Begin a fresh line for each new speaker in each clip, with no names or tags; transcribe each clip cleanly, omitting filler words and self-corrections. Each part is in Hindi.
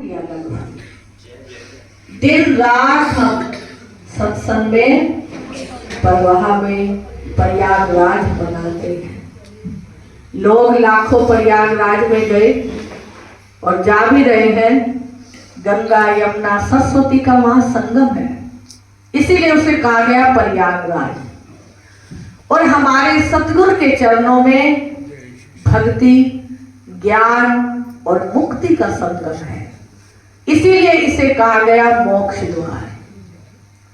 टूटियां लगवाई। दिन रात हम सत्संग में, परवाह में, प्रयागराज बनाते हैं। लोग लाखों प्रयागराज में गए और जा भी रहे हैं। गंगा यमुना सरस्वती का वहां संगम है, इसीलिए उसे कहा गया प्रयागराज। और हमारे सतगुरु के चरणों में भक्ति, ज्ञान और मुक्ति का संगम है, इसीलिए इसे कहा गया मोक्ष द्वार।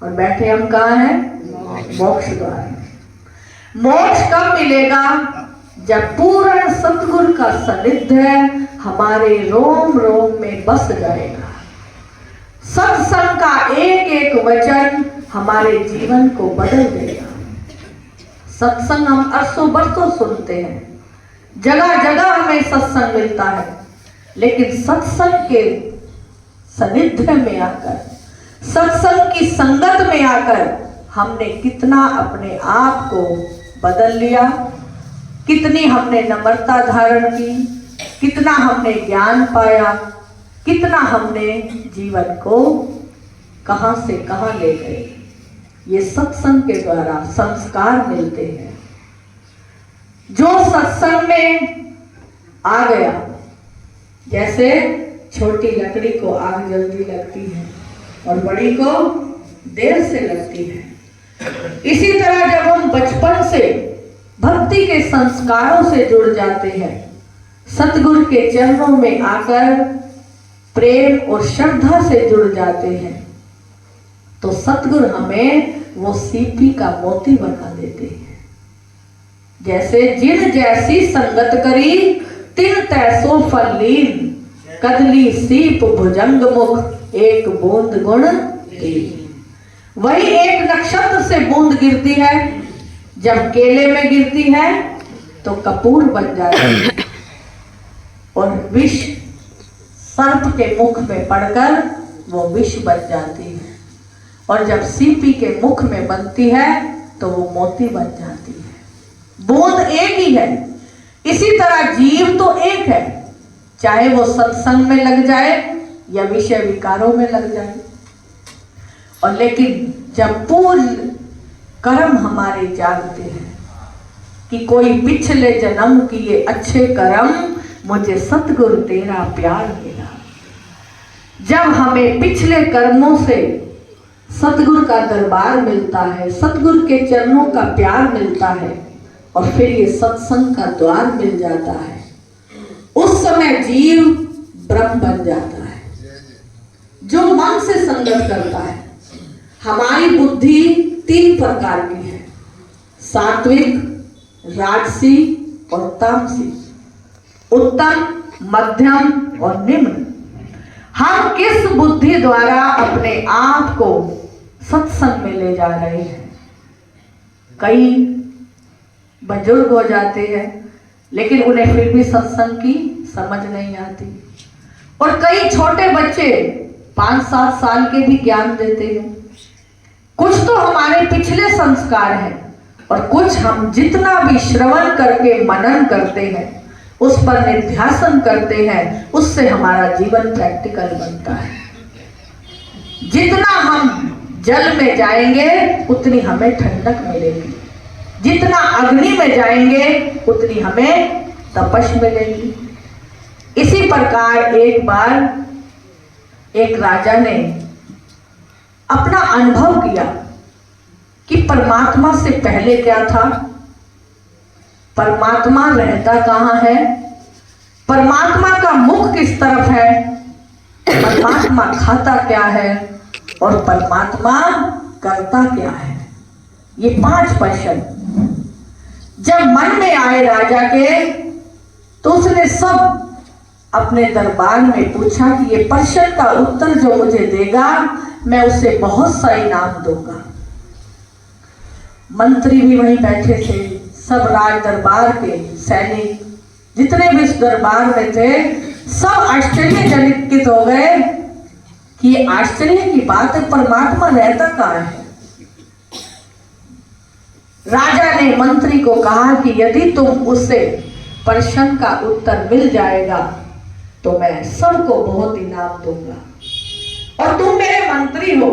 और बैठे हम कहाँ हैं? मोक्ष द्वार। मोक्ष कब मिलेगा? जब पूर्ण सतगुरु का सानिध्य हमारे रोम रोम में बस जाएगा। सत्संग का एक एक वचन हमारे जीवन को बदल देगा। सत्संग हम अरसों बरसों सुनते हैं, जगह जगह हमें सत्संग मिलता है, लेकिन सत्संग के सानिध्य में आकर, सत्संग की संगत में आकर हमने कितना अपने आप को बदल लिया, कितनी हमने नम्रता धारण की, कितना हमने ज्ञान पाया, कितना हमने जीवन को कहां से कहां ले गए। ये सत्संग के द्वारा संस्कार मिलते हैं। जो सत्संग में आ गया, जैसे छोटी लकड़ी को आग जल्दी लगती है और बड़ी को देर से लगती है, इसी तरह जब हम बचपन से भक्ति के संस्कारों से जुड़ जाते हैं, सतगुरु के चरणों में आकर प्रेम और श्रद्धा से जुड़ जाते हैं, तो सतगुरु हमें वो सीपी का मोती बना देते हैं। जैसे जिन जैसी संगत करी तिन तैसो फल लीन, कदली सीप भुजंग मुख एक बूंद गुण दी। वही एक नक्षत्र से बूंद गिरती है, जब केले में गिरती है तो कपूर बन जाती है और विष सर्प के मुख में पड़कर वो विष बन जाती है, और जब सीपी के मुख में बनती है तो वो मोती बन जाती है। बूंद एक ही है। इसी तरह जीव तो एक है, चाहे वो सत्संग में लग जाए या विषय विकारों में लग जाए। और लेकिन जब पूर्ण कर्म हमारे जागते हैं कि कोई पिछले जन्म किए अच्छे कर्म मुझे सतगुरु तेरा प्यार मिला, जब हमें पिछले कर्मों से सतगुरु का दरबार मिलता है, सतगुरु के चरणों का प्यार मिलता है, और फिर ये सत्संग का द्वार मिल जाता है, उस समय जीव ब्रह्म बन जाता है। जो मन से संगत करता है, हमारी बुद्धि 3 प्रकार की है, सात्विक, राजसी और तामसी, उत्तम, मध्यम और निम्न। हम किस बुद्धि द्वारा अपने आप को सत्संग में ले जा रहे हैं? कई बुजुर्ग हो जाते हैं लेकिन उन्हें फिर भी सत्संग की समझ नहीं आती, और कई छोटे बच्चे 5-7 साल के भी ज्ञान देते हैं। कुछ तो हमारे पिछले संस्कार हैं, और कुछ हम जितना भी श्रवण करके मनन करते हैं, उस पर निध्यासन करते हैं, उससे हमारा जीवन प्रैक्टिकल बनता है। जितना हम जल में जाएंगे उतनी हमें ठंडक मिलेगी, जितना अग्नि में जाएंगे उतनी हमें तपश मिलेगी। इसी प्रकार एक बार एक राजा ने अपना अनुभव किया कि परमात्मा से पहले क्या था, परमात्मा रहता कहाँ है, परमात्मा का मुख किस तरफ है, परमात्मा खाता क्या है और परमात्मा करता क्या है। ये 5 प्रश्न जब मन में आए राजा के, तो उसने सब अपने दरबार में पूछा कि ये प्रश्न का उत्तर जो मुझे देगा मैं उसे बहुत सा इनाम दूंगा। मंत्री भी वहीं बैठे थे, सब राज दरबार के सैनिक जितने भी इस दरबार में थे, सब आश्चर्यचकित हो गए कि ये आश्चर्य की बात है, परमात्मा रहता कहाँ है। राजा ने मंत्री को कहा कि यदि तुम उसे प्रश्न का उत्तर मिल जाएगा तो मैं सबको बहुत इनाम दूंगा, और तुम मेरे मंत्री हो,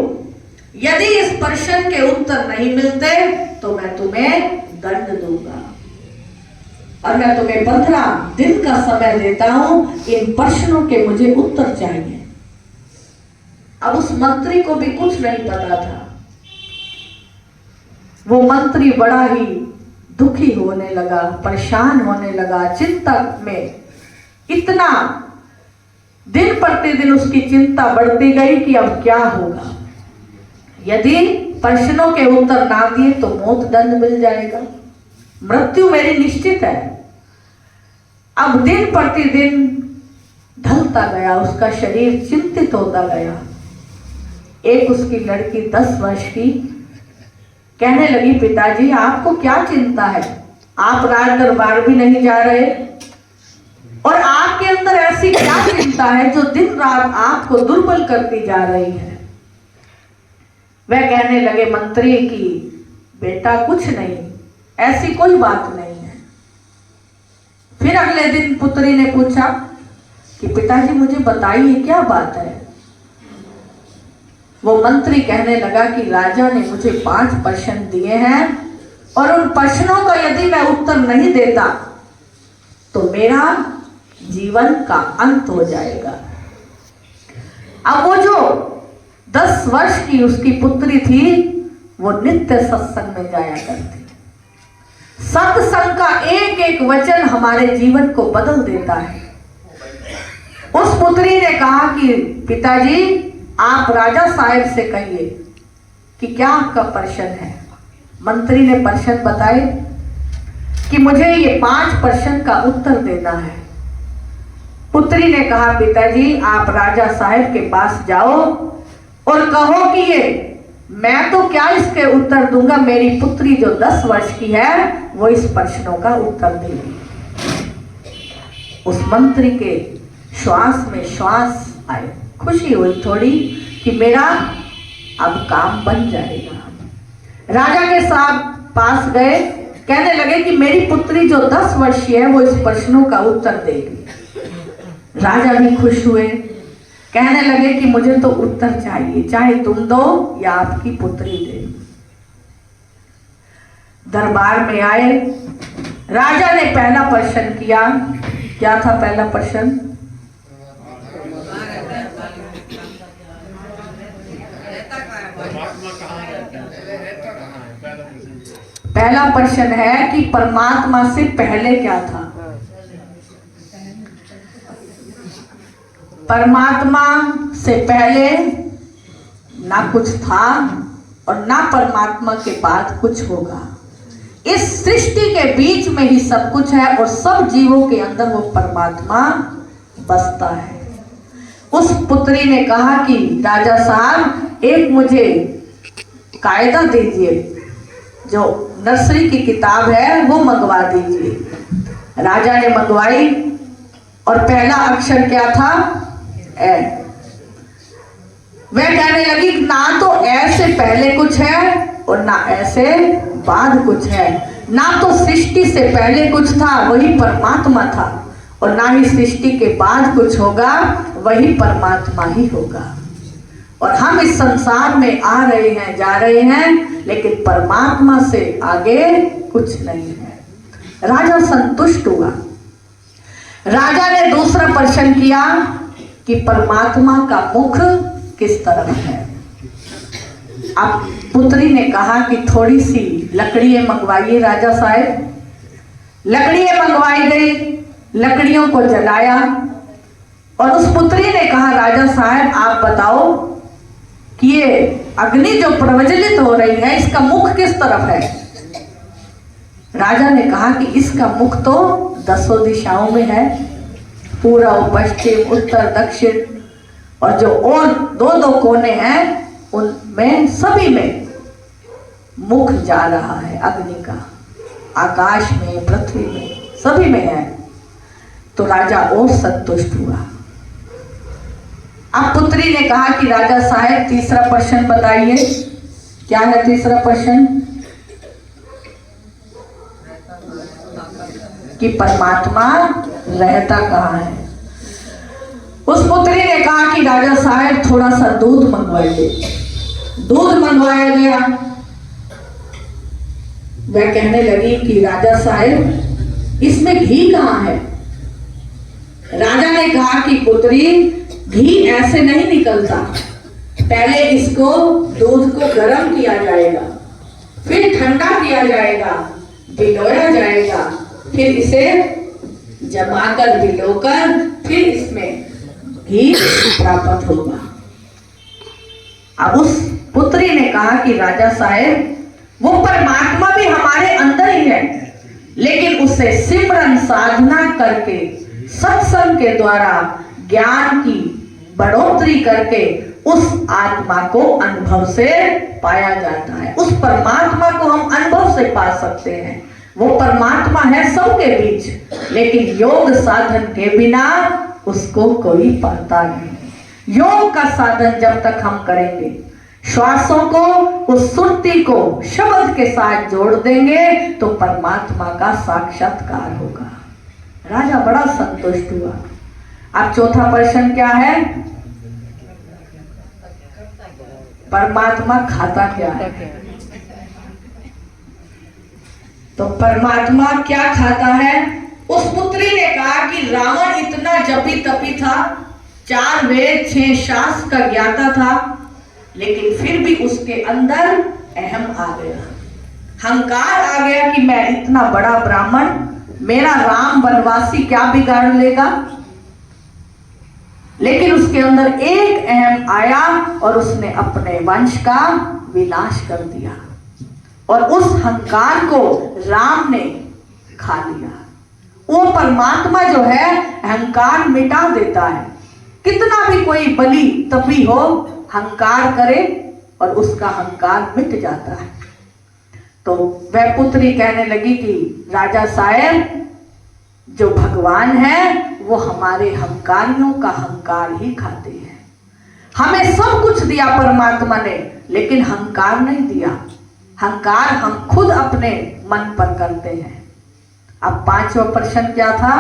यदि इस प्रश्न के उत्तर नहीं मिलते तो मैं तुम्हें दंड दूंगा, और मैं तुम्हें 15 दिन का समय देता हूं, इन प्रश्नों के मुझे उत्तर चाहिए। अब उस मंत्री को भी कुछ नहीं पता था। वो मंत्री बड़ा ही दुखी होने लगा, परेशान होने लगा, चिंता में, इतना दिन प्रतिदिन उसकी चिंता बढ़ती गई कि अब क्या होगा। यदि प्रश्नों के उत्तर ना दिए तो मौत दंड मिल जाएगा, मृत्यु मेरी निश्चित है। अब दिन प्रतिदिन ढलता गया, उसका शरीर चिंतित होता गया। एक उसकी लड़की 10 वर्ष की कहने लगी, पिताजी आपको क्या चिंता है, आप राज दरबार भी नहीं जा रहे, और आपके अंदर ऐसी क्या चिंता है जो दिन रात आपको दुर्बल करती जा रही है। वह कहने लगे मंत्री की, बेटा कुछ नहीं, ऐसी कोई बात नहीं है। फिर अगले दिन पुत्री ने पूछा कि पिताजी मुझे बताइए क्या बात है। वो मंत्री कहने लगा कि राजा ने मुझे 5 प्रश्न दिए हैं, और उन प्रश्नों का यदि मैं उत्तर नहीं देता तो मेरा जीवन का अंत हो जाएगा। अब वो जो 10 वर्ष की उसकी पुत्री थी, वो नित्य सत्संग में जाया करती। सत्संग का एक एक वचन हमारे जीवन को बदल देता है। उस पुत्री ने कहा कि पिताजी आप राजा साहब से कहिए कि क्या आपका प्रश्न है। मंत्री ने प्रश्न बताए कि मुझे ये 5 प्रश्न का उत्तर देना है। पुत्री ने कहा पिताजी आप राजा साहब के पास जाओ और कहो कि ये मैं तो क्या इसके उत्तर दूंगा, मेरी पुत्री जो 10 वर्ष की है वो इस प्रश्नों का उत्तर देगी। उस मंत्री के श्वास में श्वास आए, खुशी हुई थोड़ी कि मेरा अब काम बन जाएगा। राजा के साथ पास गए, कहने लगे कि मेरी पुत्री जो 10 वर्षीय है वो इस प्रश्नों का उत्तर देगी। राजा भी खुश हुए, कहने लगे कि मुझे तो उत्तर चाहिए, चाहे तुम दो या आपकी पुत्री दे। दरबार में आए, राजा ने पहला प्रश्न किया। क्या था पहला प्रश्न? पहला प्रश्न है कि परमात्मा से पहले क्या था। परमात्मा से पहले ना कुछ था और ना परमात्मा के बाद कुछ होगा। इस सृष्टि के बीच में ही सब कुछ है और सब जीवों के अंदर वो परमात्मा बसता है। उस पुत्री ने कहा कि राजा साहब एक मुझे कायदा दीजिए, जो नर्सरी की किताब है वो मंगवा दीजिए। राजा ने मंगवाई और पहला अक्षर क्या था? ए। वह कहने लगी ना तो ऐसे पहले कुछ है और ना ऐसे बाद कुछ है, ना तो सृष्टि से पहले कुछ था वही परमात्मा था, और ना ही सृष्टि के बाद कुछ होगा वही परमात्मा ही होगा। और हम इस संसार में आ रहे हैं, जा रहे हैं, लेकिन परमात्मा से आगे कुछ नहीं है। राजा संतुष्ट हुआ। राजा ने दूसरा प्रश्न किया कि परमात्मा का मुख किस तरफ है। अब पुत्री ने कहा कि थोड़ी सी लकड़ियां मंगवाइए राजा साहब। लकड़ियां मंगवाई गई, लकड़ियों को जलाया और उस पुत्री ने कहा राजा साहब आप बताओ कि ये अग्नि जो प्रज्वलित हो रही है इसका मुख किस तरफ है। राजा ने कहा कि इसका मुख तो 10 दिशाओं में है, पूर्व पश्चिम उत्तर दक्षिण, और जो और 2-2 कोने हैं उनमें सभी में मुख जा रहा है अग्नि का, आकाश में पृथ्वी में सभी में है। तो राजा और संतुष्ट हुआ। अब पुत्री ने कहा कि राजा साहब तीसरा प्रश्न बताइए। क्या है तीसरा प्रश्न? कि परमात्मा रहता कहाँ है। उस पुत्री ने कहा कि राजा साहब थोड़ा सा दूध मंगवाइए। दूध मंगवाया गया। वह कहने लगी कि राजा साहब इसमें घी कहाँ है? राजा ने कहा कि पुत्री घी ऐसे नहीं निकलता, पहले इसको दूध को गर्म किया जाएगा, फिर ठंडा किया जाएगा, भिगोया जाएगा, फिर इसे जमाकर भिगोकर फिर इसमें घी प्राप्त होगा। अब उस पुत्री ने कहा कि राजा साहब वो परमात्मा भी हमारे अंदर ही है, लेकिन उसे सिमरन साधना करके सत्संग के द्वारा ज्ञान की बढ़ोतरी करके उस आत्मा को अनुभव से पाया जाता है। उस परमात्मा को हम अनुभव से पा सकते हैं। वो परमात्मा है सबके बीच, लेकिन योग साधन के बिना उसको कोई पाता नहीं। योग का साधन जब तक हम करेंगे, श्वासों को उस सुरती को शब्द के साथ जोड़ देंगे तो परमात्मा का साक्षात्कार होगा। राजा बड़ा संतुष्ट हुआ। अब चौथा प्रश्न क्या है? परमात्मा खाता क्या है? तो परमात्मा क्या खाता है? उस पुत्री ने कहा कि रावण इतना जपी तपी था, 4 वेद 6 शास्त्र का ज्ञाता था, लेकिन फिर भी उसके अंदर अहम आ गया, हंकार आ गया कि मैं इतना बड़ा ब्राह्मण, मेरा राम वनवासी क्या बिगाड़ लेगा। लेकिन उसके अंदर एक अहम आया और उसने अपने वंश का विनाश कर दिया, और उस हंकार को राम ने खा लिया। वो परमात्मा जो है अहंकार मिटा देता है। कितना भी कोई बलि तपी हो, हंकार करे और उसका हंकार मिट जाता है। तो वह पुत्री कहने लगी कि राजा साहब, जो भगवान है वो हमारे हंकारियों का हंकार ही खाते हैं। हमें सब कुछ दिया परमात्मा ने, लेकिन हंकार नहीं दिया। हंकार हम खुद अपने मन पर करते हैं। अब 5वां प्रश्न क्या था?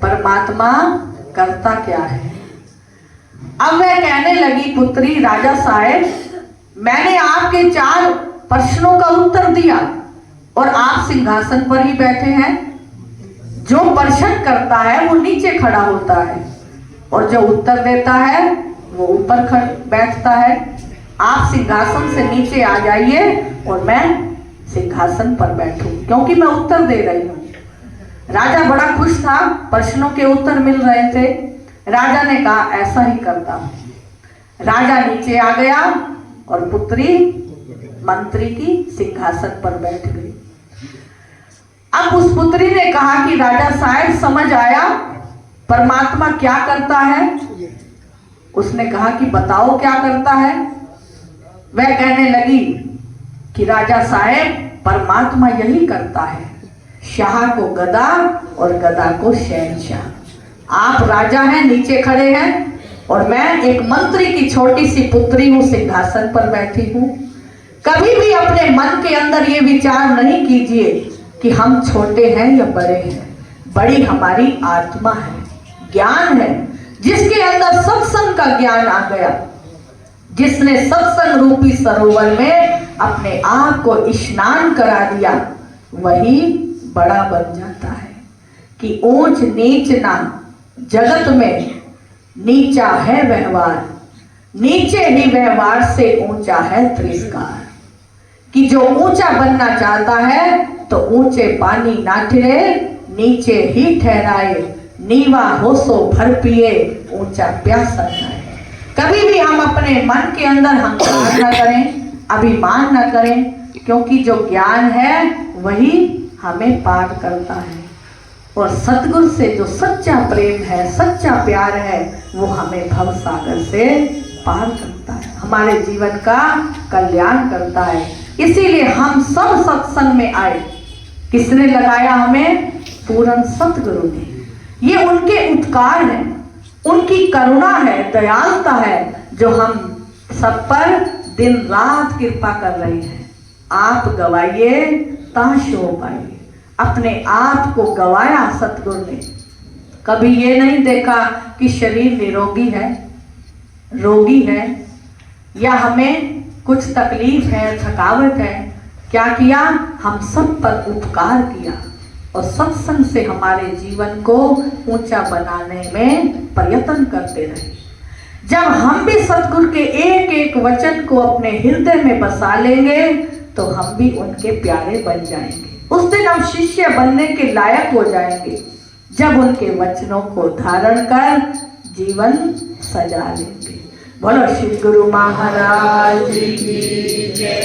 परमात्मा करता क्या है? अब वह कहने लगी, पुत्री राजा साहब, मैंने आपके 4 प्रश्नों का उत्तर दिया और आप सिंहासन पर ही बैठे हैं। जो प्रश्न करता है वो नीचे खड़ा होता है और जो उत्तर देता है वो ऊपर बैठता है। आप सिंहासन से नीचे आ जाइए और मैं सिंहासन पर बैठूं, क्योंकि मैं उत्तर दे रही हूं। राजा बड़ा खुश था, प्रश्नों के उत्तर मिल रहे थे। राजा ने कहा ऐसा ही करता हूं। राजा नीचे आ गया और पुत्री मंत्री की सिंहासन पर बैठ गई। अब उस पुत्री ने कहा कि राजा साहब, समझ आया परमात्मा क्या करता है? उसने कहा कि बताओ क्या करता है। वह कहने लगी कि राजा साहब, परमात्मा यही करता है, शाह को गदा और गदा को शहंशाह। आप राजा हैं, नीचे खड़े हैं, और मैं एक मंत्री की छोटी सी पुत्री हूं, सिंहासन पर बैठी हूं। कभी भी अपने मन के अंदर ये विचार नहीं कीजिए कि हम छोटे हैं या बड़े हैं। बड़ी हमारी आत्मा है, ज्ञान है, जिसके अंदर सत्संग का ज्ञान आ गया, जिसने सत्संग रूपी सरोवर में अपने आप को स्नान करा दिया, वही बड़ा बन जाता है। कि ऊंच नीच ना जगत में, नीचा है व्यवहार, नीचे ही व्यवहार से ऊंचा है तिरस्कार। कि जो ऊंचा बनना चाहता है तो ऊंचे पानी ना ठहरे, नीचे ही ठहराए, नीवा हो सो भर पिए, ऊंचा प्यासा जाए। कभी भी हम अपने मन के अंदर हंकार न करें, अभिमान न करें, क्योंकि जो ज्ञान है वही हमें पार करता है। और सतगुरु से जो सच्चा प्रेम है, सच्चा प्यार है, वो हमें भव सागर से पार करता है, हमारे जीवन का कल्याण करता है। इसीलिए हम सब सत्संग में आए। किसने लगाया हमें? पूर्ण सतगुरु ने। ये उनके उपकार है, उनकी करुणा है, दयालुता है, जो हम सब पर दिन रात कृपा कर रही है। आप गवाइए ताशो पाइए। अपने आप को गवाया सतगुरु ने, कभी ये नहीं देखा कि शरीर निरोगी है, रोगी है, या हमें कुछ तकलीफ है, थकावट है। क्या किया? हम सब पर उपकार किया और सत्संग से हमारे जीवन को ऊंचा बनाने में प्रयत्न करते रहे। जब हम भी सतगुरु के एक एक वचन को अपने हृदय में बसा लेंगे तो हम भी उनके प्यारे बन जाएंगे। उस दिन हम शिष्य बनने के लायक हो जाएंगे जब उनके वचनों को धारण कर जीवन सजा लेंगे। बोलो श्री गुरु महाराज की जय।